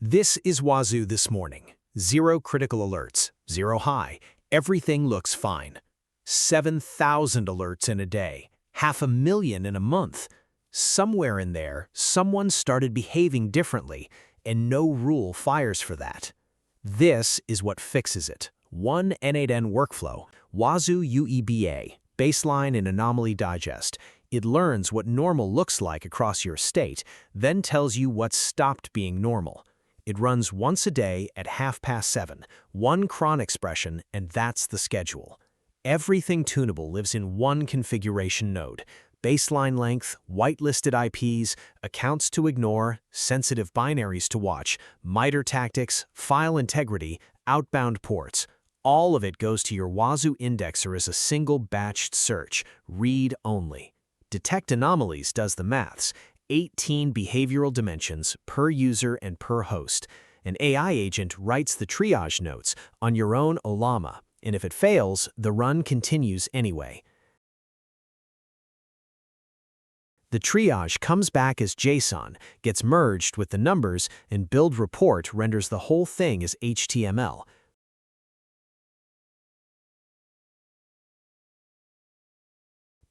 This is Wazuh this morning. 0 critical alerts, 0 high. Everything looks fine. 7,000 alerts in a day, 500,000 in a month. Somewhere in there, someone started behaving differently, and no rule fires for that. This is what fixes it. One n8n workflow, Wazuh UEBA, baseline and anomaly digest. It learns what normal looks like across your estate, then tells you what's stopped being normal. It runs once a day at 7:30, one cron expression, and that's the schedule. Everything tunable lives in one configuration node. Baseline length, whitelisted IPs, accounts to ignore, sensitive binaries to watch, MITRE tactics, file integrity, outbound ports. All of it goes to your Wazuh Indexer as a single batched search, read only. Detect anomalies does the maths. 18 behavioral dimensions per user and per host. An AI agent writes the triage notes on your own Ollama, and if it fails, the run continues anyway. The triage comes back as JSON, gets merged with the numbers, and build report renders the whole thing as HTML.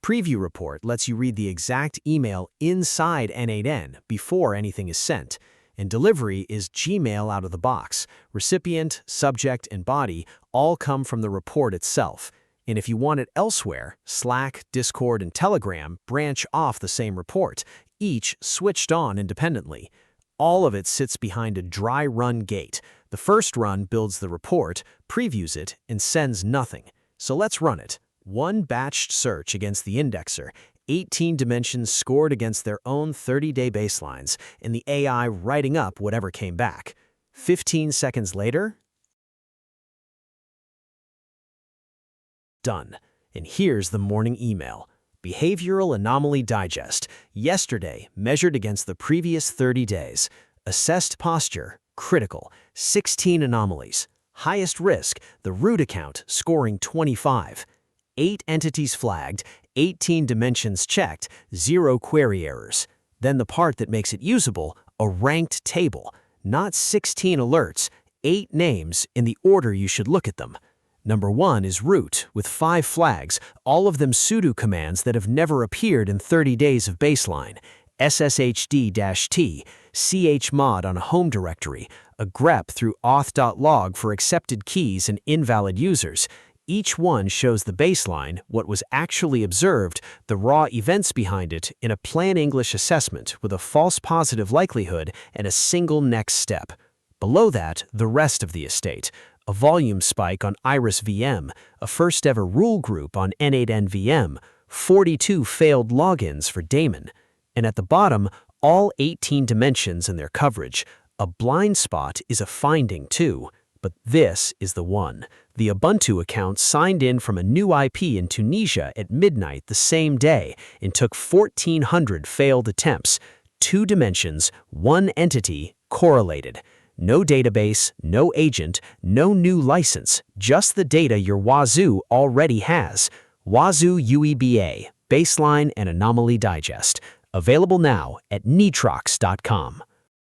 Preview report lets you read the exact email inside n8n before anything is sent, and delivery is Gmail out of the box. Recipient, subject, and body all come from the report itself. And if you want it elsewhere, Slack, Discord, and Telegram branch off the same report, each switched on independently. All of it sits behind a dry run gate. The first run builds the report, previews it, and sends nothing. So let's run it. One batched search against the indexer, 18 dimensions scored against their own 30-day baselines, and the AI writing up whatever came back. 15 seconds later, done. And here's the morning email. Behavioral Anomaly Digest. Yesterday, measured against the previous 30 days. Assessed posture, critical. 16 anomalies. Highest risk, the root account, scoring 25. 8 entities flagged, 18 dimensions checked, 0 query errors. Then the part that makes it usable, a ranked table. Not 16 alerts, 8 names in the order you should look at them. Number 1 is root, with 5 flags, all of them sudo commands that have never appeared in 30 days of baseline. sshd-t, chmod on a home directory, a grep through auth.log for accepted keys and invalid users. Each one shows the baseline, what was actually observed, the raw events behind it in a plain English assessment with a false positive likelihood and a single next step. Below that, the rest of the estate. A volume spike on Iris VM, a first-ever rule group on n8n VM, 42 failed logins for daemon. And at the bottom, all 18 dimensions and their coverage. A blind spot is a finding too. But this is the one. The Ubuntu account signed in from a new IP in Tunisia at midnight the same day and took 1,400 failed attempts. 2 dimensions, 1 entity, correlated. No database, no agent, no new license, just the data your Wazuh already has. Wazuh UEBA, Baseline and Anomaly Digest. Available now at nitrox.com.